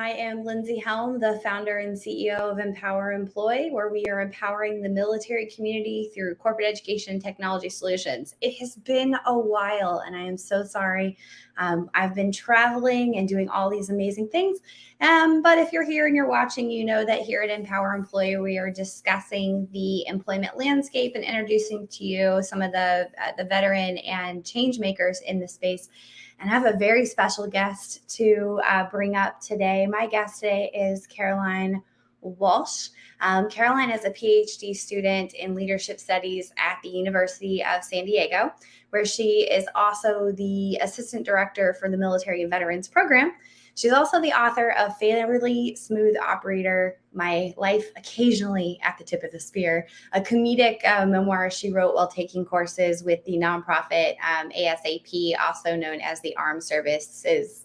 I am Lindsay Helm, the founder and CEO of Empower Employ, where we are empowering the military community through corporate education and technology solutions. It has been a while, and I am so sorry. I've been traveling and doing all these amazing things. But if you're here and you're watching, you know that here at Empower Employ, we are discussing the employment landscape and introducing to you some of the veteran and change makers in the space. And I have a very special guest to bring up today. My guest today is Caroline Walsh. Caroline is a PhD student in leadership studies at the University of San Diego, where she is also the assistant director for the Military and Veterans Program. She's also the author of Fairly Smooth Operator, My Life Occasionally at the Tip of the Spear, a comedic memoir she wrote while taking courses with the nonprofit ASAP, also known as the Armed Service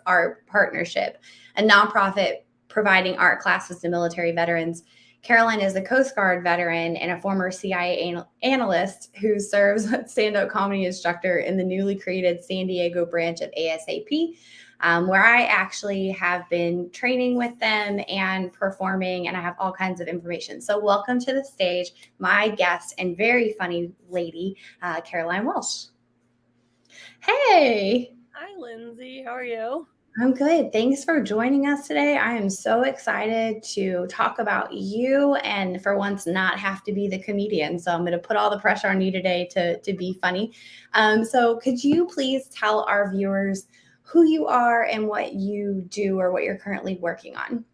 Art Partnership, a nonprofit providing art classes to military veterans. Caroline is a Coast Guard veteran and a former CIA analyst who serves as stand-up comedy instructor in the newly created San Diego branch of ASAP, where I actually have been training with them and performing, and I have all kinds of information. So welcome to the stage, my guest and very funny lady, Caroline Walsh. Hey. Hi, Lindsay. How are you? I'm good. Thanks for joining us today. I am so excited to talk about you and for once not have to be the comedian. So I'm going to put all the pressure on you today to be funny. So could you please tell our viewers who you are and what you do or what you're currently working on?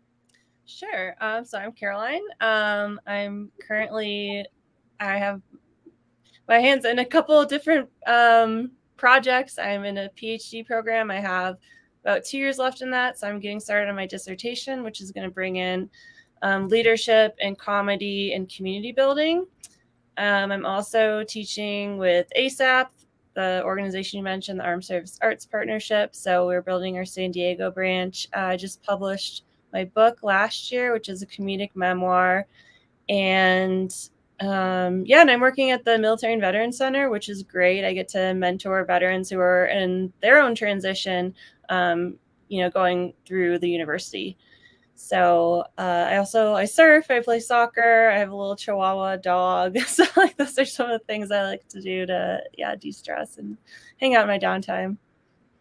Sure. So I'm Caroline. I have my hands in a couple of different projects. I'm in a PhD program. I have about 2 years left in that. So I'm getting started on my dissertation, which is going to bring in leadership and comedy and community building. I'm also teaching with ASAP, the organization you mentioned, the Armed Service Arts Partnership. So we're building our San Diego branch. I just published my book last year, which is a comedic memoir. And and I'm working at the Military and Veterans Center, which is great. I get to mentor veterans who are in their own transition, going through the university. So I surf, I play soccer, I have a little Chihuahua dog. So those are some of the things I like to do to de-stress and hang out in my downtime.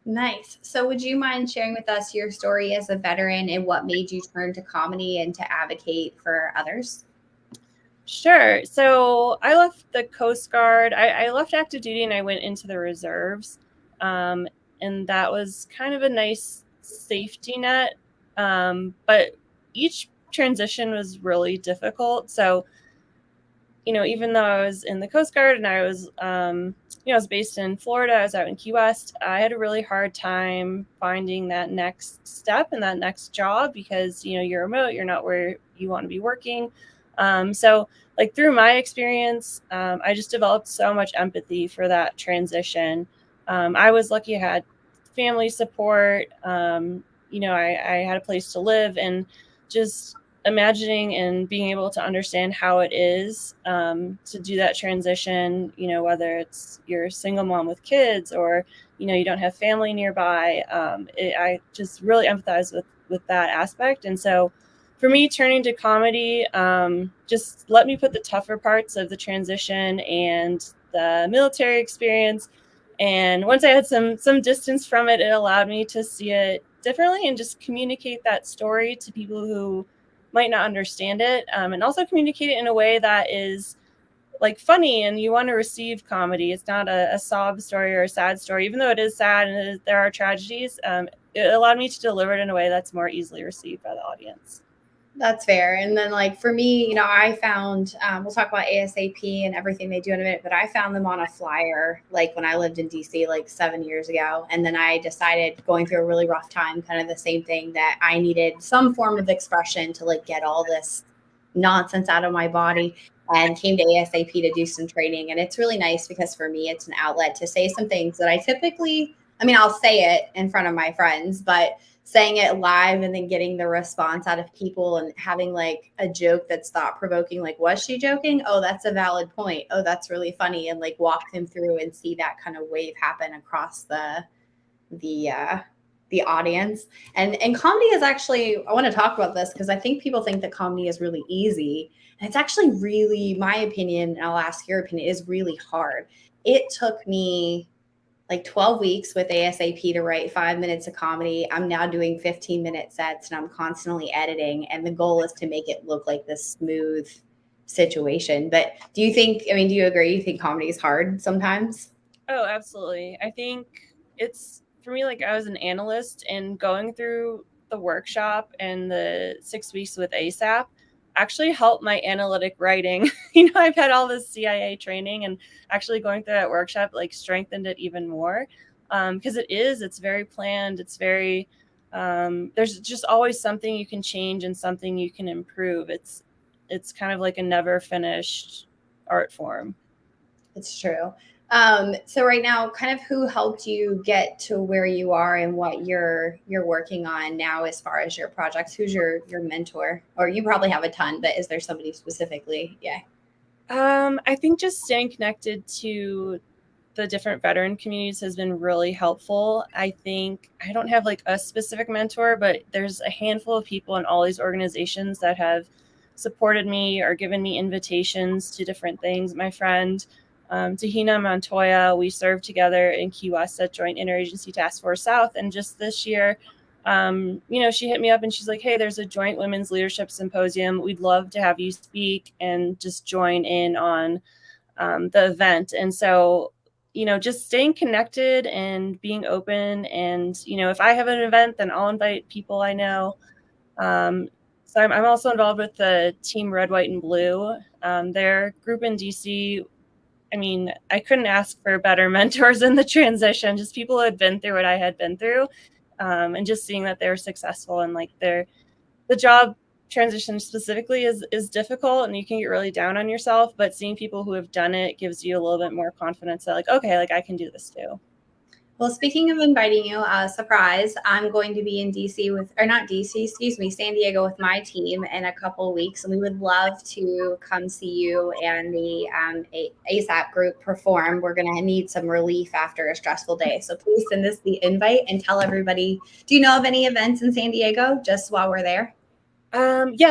Nice. So would you mind sharing with us your story as a veteran and what made you turn to comedy and to advocate for others? Sure. So I left the Coast Guard. I left active duty and I went into the reserves. And that was kind of a nice safety net. But each transition was really difficult. So, even though I was in the Coast Guard and I was, I was based in Florida, I was out in Key West, I had a really hard time finding that next step and that next job because, you're remote, you're not where you want to be working. So through my experience, I just developed so much empathy for that transition. I was lucky I had family support. I had a place to live, and just imagining and being able to understand how it is to do that transition, whether it's you're a single mom with kids or, you don't have family nearby. I just really empathize with that aspect. And so for me, turning to comedy just let me put the tougher parts of the transition and the military experience. And once I had some distance from it, it allowed me to see it differently and just communicate that story to people who might not understand it, and also communicate it in a way that is funny and you want to receive comedy. It's not a sob story or a sad story, even though it is sad and there are tragedies. It allowed me to deliver it in a way that's more easily received by the audience. That's fair. And then for me, I found, we'll talk about ASAP and everything they do in a minute, but I found them on a flyer, when I lived in DC, 7 years ago. And then I decided, going through a really rough time, kind of the same thing, that I needed some form of expression to get all this nonsense out of my body, and came to ASAP to do some training. And it's really nice because for me, it's an outlet to say some things that I typically, I'll say it in front of my friends, but saying it live and then getting the response out of people and having a joke that's thought provoking, was she joking? Oh, that's a valid point. Oh, that's really funny. And walk them through and see that kind of wave happen across the the audience. And comedy is actually, I want to talk about this because I think people think that comedy is really easy. And it's actually really, my opinion, and I'll ask your opinion, is really hard. It took me like 12 weeks with ASAP to write 5 minutes of comedy. I'm now doing 15-minute sets and I'm constantly editing. And the goal is to make it look like this smooth situation. But do you think, I mean, do you agree? You think comedy is hard sometimes? Oh, absolutely. I think it's for me, like I was an analyst, and going through the workshop and the 6 weeks with ASAP actually helped my analytic writing. I've had all this CIA training, and actually going through that workshop like strengthened it even more, because it's very planned. It's very, there's just always something you can change and something you can improve. It's kind of like a never finished art form. It's true. So right now, kind of who helped you get to where you are and what you're working on now as far as your projects? Who's your mentor? Or you probably have a ton, but is there somebody specifically? Yeah. I think just staying connected to the different veteran communities has been really helpful. I think I don't have like a specific mentor, but there's a handful of people in all these organizations that have supported me or given me invitations to different things. My friend, Tahina Montoya, we served together in Key West at Joint Interagency Task Force South. And just this year, she hit me up and she's like, hey, there's a joint women's leadership symposium. We'd love to have you speak and just join in on the event. And so, just staying connected and being open. And, if I have an event, then I'll invite people I know. So I'm also involved with the team Red, White, and Blue. Their group in DC. I mean, I couldn't ask for better mentors in the transition, just people who had been through what I had been through. And just seeing that they were successful, and like the job transition specifically is difficult, and you can get really down on yourself, but seeing people who have done it gives you a little bit more confidence that like, okay, like I can do this too. Well, speaking of inviting you, surprise, I'm going to be in DC with, or not DC, excuse me, San Diego with my team in a couple of weeks. And we would love to come see you and the ASAP group perform. We're going to need some relief after a stressful day. So please send us the invite and tell everybody, do you know of any events in San Diego just while we're there?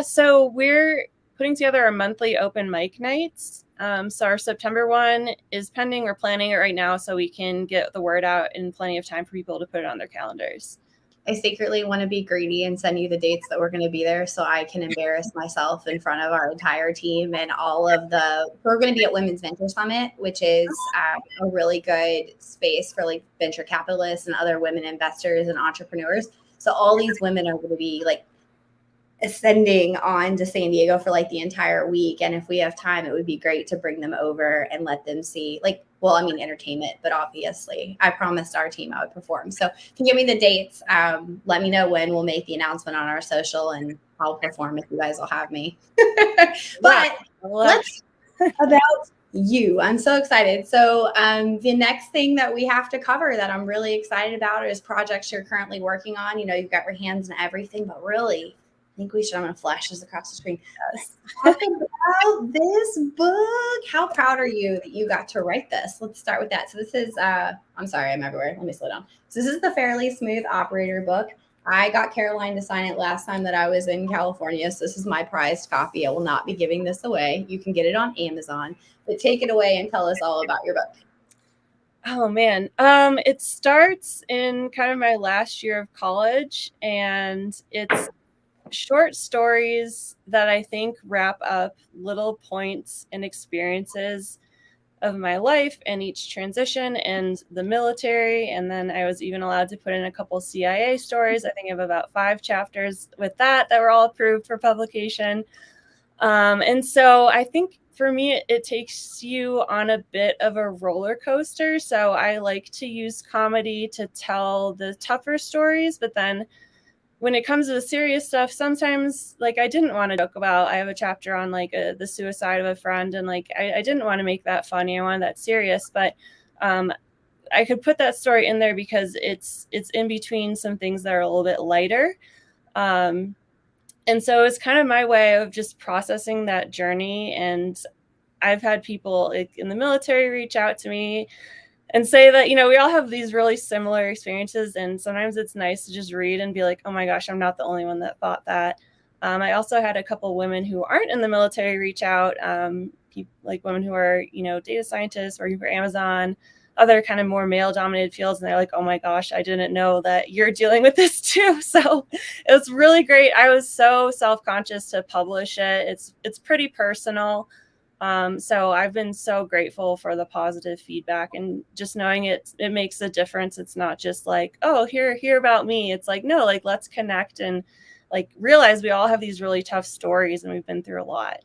So we're putting together our monthly open mic nights. So our September one is pending. We're planning it right now so we can get the word out in plenty of time for people to put it on their calendars. I secretly want to be greedy and send you the dates that we're going to be there so I can embarrass myself in front of our entire team and all of we're going to be at Women's Venture Summit, which is a really good space for like venture capitalists and other women investors and entrepreneurs. So all these women are going to be like ascending on to San Diego for like the entire week. And if we have time, it would be great to bring them over and let them see entertainment, but obviously I promised our team I would perform. So if you give me the dates, let me know when. We'll make the announcement on our social and I'll perform if you guys will have me. But let's about you. I'm so excited. So the next thing that we have to cover that I'm really excited about is projects you're currently working on. You've got your hands in everything, but really, I think I'm going to flash this across the screen. Let's talk about this book. How proud are you that you got to write this? Let's start with that. So this is, I'm sorry, I'm everywhere. Let me slow down. So this is the Fairly Smooth Operator book. I got Caroline to sign it last time that I was in California. So this is my prized copy. I will not be giving this away. You can get it on Amazon, but take it away and tell us all about your book. Oh man. It starts in kind of my last year of college, and it's short stories that I think wrap up little points and experiences of my life and each transition and the military. And then I was even allowed to put in a couple CIA stories. I think I have about 5 chapters with that were all approved for publication. And so I think for me, it takes you on a bit of a roller coaster. So I like to use comedy to tell the tougher stories, but then when it comes to the serious stuff, sometimes like I didn't want to joke about. I have a chapter on like the suicide of a friend, and like I didn't want to make that funny. I wanted that serious, but I could put that story in there because it's in between some things that are a little bit lighter. And so it's kind of my way of just processing that journey. And I've had people like in the military reach out to me and say that, we all have these really similar experiences, and sometimes it's nice to just read and be like, oh my gosh, I'm not the only one that thought that. I also had a couple women who aren't in the military reach out, like women who are, data scientists working for Amazon, other kind of more male dominated fields. And they're like, oh my gosh, I didn't know that you're dealing with this too. So it was really great. I was so self-conscious to publish it. It's pretty personal. So I've been so grateful for the positive feedback, and just knowing it makes a difference. It's not just like, oh, hear about me. It's like, no, like, let's connect and like realize we all have these really tough stories and we've been through a lot.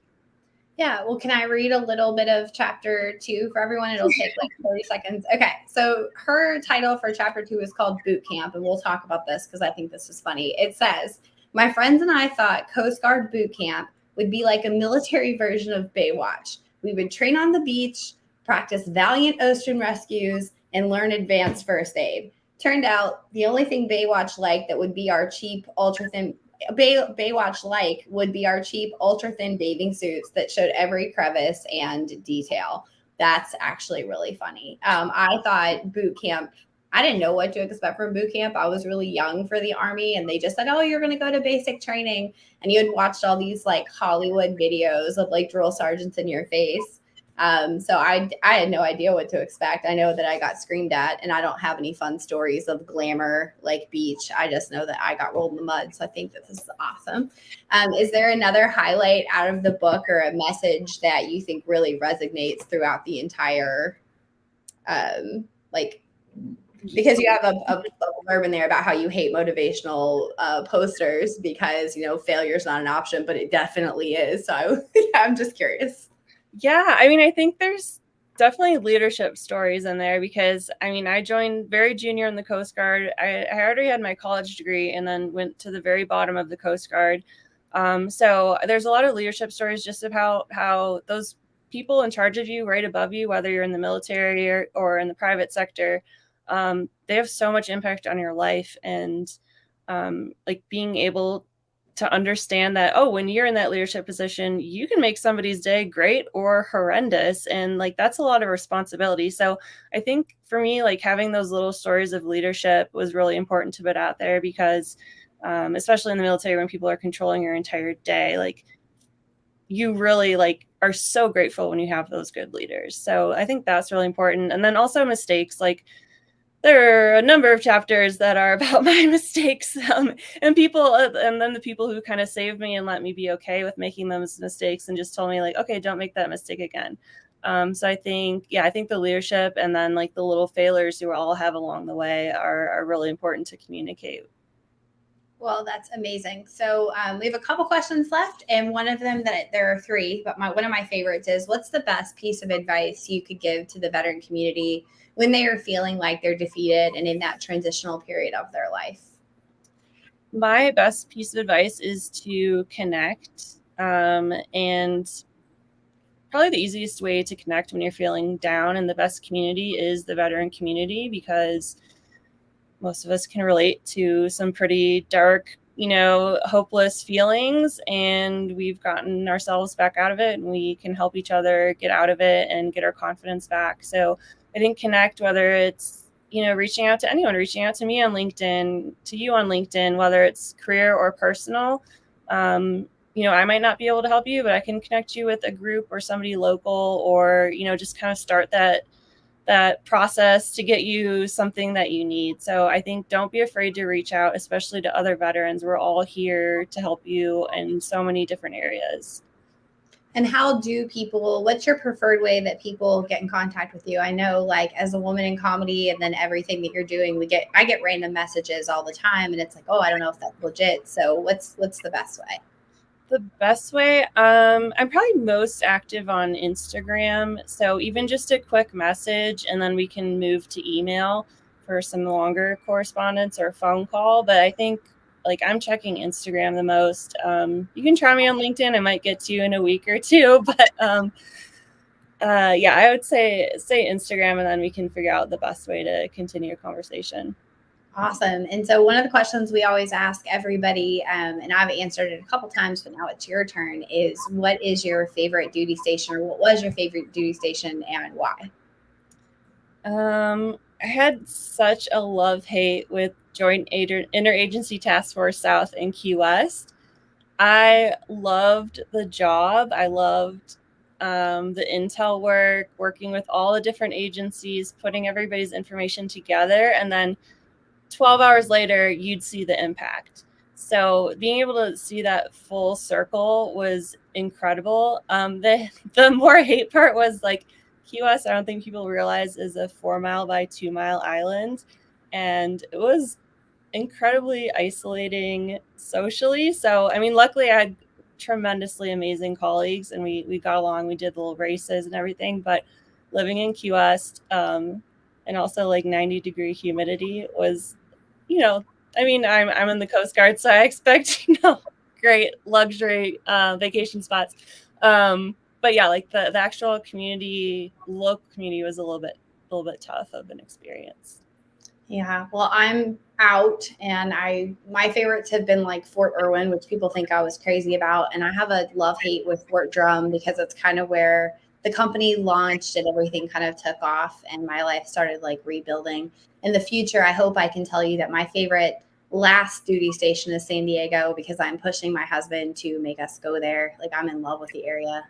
Yeah, well, can I read a little bit of chapter 2 for everyone? It'll take like 30 seconds. Okay, so her title for chapter 2 is called Boot Camp, and we'll talk about this because I think this is funny. It says, my friends and I thought Coast Guard Boot Camp would be like a military version of Baywatch. We would train on the beach, practice valiant ocean rescues, and learn advanced first aid. Turned out the only thing Baywatch liked that would be our cheap, ultra thin Baywatch like would be our cheap, ultra thin bathing suits that showed every crevice and detail. That's actually really funny. I thought boot camp, I didn't know what to expect from boot camp. I was really young for the Army, and they just said, oh, you're going to go to basic training. And you had watched all these like Hollywood videos of like drill sergeants in your face. So I had no idea what to expect. I know that I got screamed at, and I don't have any fun stories of glamour like beach. I just know that I got rolled in the mud. So I think that this is awesome. Is there another highlight out of the book or a message that you think really resonates throughout the entire, because you have a blurb in there about how you hate motivational posters because, failure is not an option, but it definitely is. So I'm just curious. Yeah, I mean, I think there's definitely leadership stories in there because, I joined very junior in the Coast Guard. I already had my college degree and then went to the very bottom of the Coast Guard. So there's a lot of leadership stories just about how those people in charge of you, right above you, whether you're in the military or in the private sector, they have so much impact on your life. And like being able to understand that, oh, when you're in that leadership position, you can make somebody's day great or horrendous. And like, that's a lot of responsibility. So I think for me, like having those little stories of leadership was really important to put out there because, especially in the military, when people are controlling your entire day, like you really like are so grateful when you have those good leaders. So I think that's really important. And then also mistakes, like there are a number of chapters that are about my mistakes, and people, and then the people who kind of saved me and let me be okay with making those mistakes and just told me like, okay, don't make that mistake again. So I think the leadership and then like the little failures you all have along the way are really important to communicate. Well, that's amazing. So we have a couple questions left, and one of them that there are three, but one of my favorites is, what's the best piece of advice you could give to the veteran community when they are feeling like they're defeated and in that transitional period of their life? My best piece of advice is to connect, and probably the easiest way to connect when you're feeling down and the best community is the veteran community, because most of us can relate to some pretty dark, hopeless feelings, and we've gotten ourselves back out of it, and we can help each other get out of it and get our confidence back. So I think connect, whether it's, reaching out to anyone, reaching out to me on LinkedIn, to you on LinkedIn, whether it's career or personal. I might not be able to help you, but I can connect you with a group or somebody local, or, just kind of start that process to get you something that you need. So I think don't be afraid to reach out, especially to other veterans. We're all here to help you in so many different areas. And what's your preferred way that people get in contact with you? I know, like, as a woman in comedy and then everything that you're doing, I get random messages all the time, and it's like, oh, I don't know if that's legit. So what's the best way? The best way, I'm probably most active on Instagram. So even just a quick message, and then we can move to email for some longer correspondence or phone call. But I think like I'm checking Instagram the most. You can try me on LinkedIn. I might get to you in a week or two, but I would say Instagram, and then we can figure out the best way to continue a conversation. Awesome. And so one of the questions we always ask everybody, and I've answered it a couple times, but now it's your turn, is what is your favorite duty station, or what was your favorite duty station and why? I had such a love-hate with Joint Interagency Task Force South in Key West. I loved the job. I loved the intel work, working with all the different agencies, putting everybody's information together, and then 12 hours later, you'd see the impact. So being able to see that full circle was incredible. The more hate part was like Key West, I don't think people realize, is a 4-mile by 2-mile island. And it was incredibly isolating socially. So, I mean, luckily I had tremendously amazing colleagues and we got along. We did little races and everything. But living in Key West and also like 90-degree humidity was, I mean, I'm in the Coast Guard, so I expect, great luxury vacation spots. But yeah, like the actual local community was a little bit tough of an experience. Yeah, well, I'm out, and my favorites have been like Fort Irwin, which people think I was crazy about, and I have a love hate with Fort Drum because it's kind of where the company launched and everything kind of took off, and my life started like rebuilding. In the future, I hope I can tell you that my favorite last duty station is San Diego because I'm pushing my husband to make us go there. Like I'm in love with the area.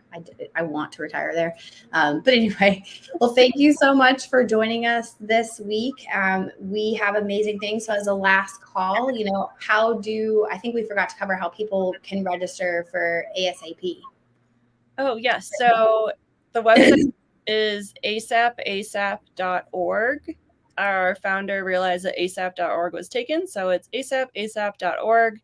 I want to retire there. But anyway, well, thank you so much for joining us this week. We have amazing things. So as a last call, I think we forgot to cover how people can register for ASAP. Oh, yes. So the website is asap.org. Our founder realized that asap.org was taken, so it's asap.org.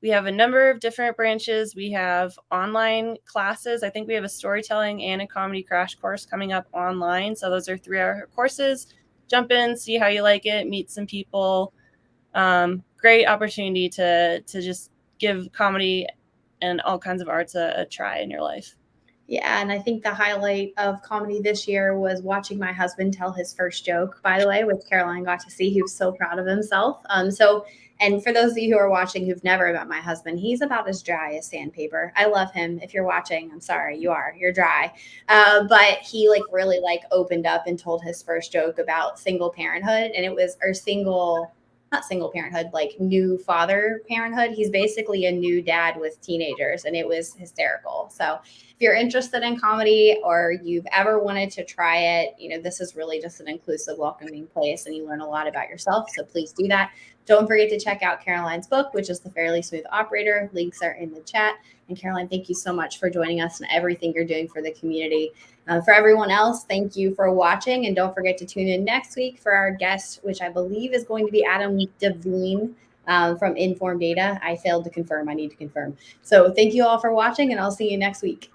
We have a number of different branches. We have online classes. I think we have a storytelling and a comedy crash course coming up online. So those are 3-hour courses. Jump in, see how you like it, meet some people. Great opportunity to just give comedy and all kinds of arts a try in your life. Yeah, and I think the highlight of comedy this year was watching my husband tell his first joke, by the way, which Caroline got to see. He was so proud of himself. And for those of you who are watching who've never met my husband, he's about as dry as sandpaper. I love him. If you're watching, I'm sorry, you're dry. But he really opened up and told his first joke about single parenthood, and it was not single parenthood, like new father parenthood. He's basically a new dad with teenagers, and it was hysterical. So if you're interested in comedy or you've ever wanted to try it, this is really just an inclusive, welcoming place, and you learn a lot about yourself. So please do that. Don't forget to check out Caroline's book, which is The Fairly Smooth Operator. Links are in the chat. And Caroline, thank you so much for joining us and everything you're doing for the community. For everyone else, thank you for watching. And don't forget to tune in next week for our guest, which I believe is going to be Adam Devine from Inform Data. I failed to confirm. I need to confirm. So thank you all for watching, and I'll see you next week.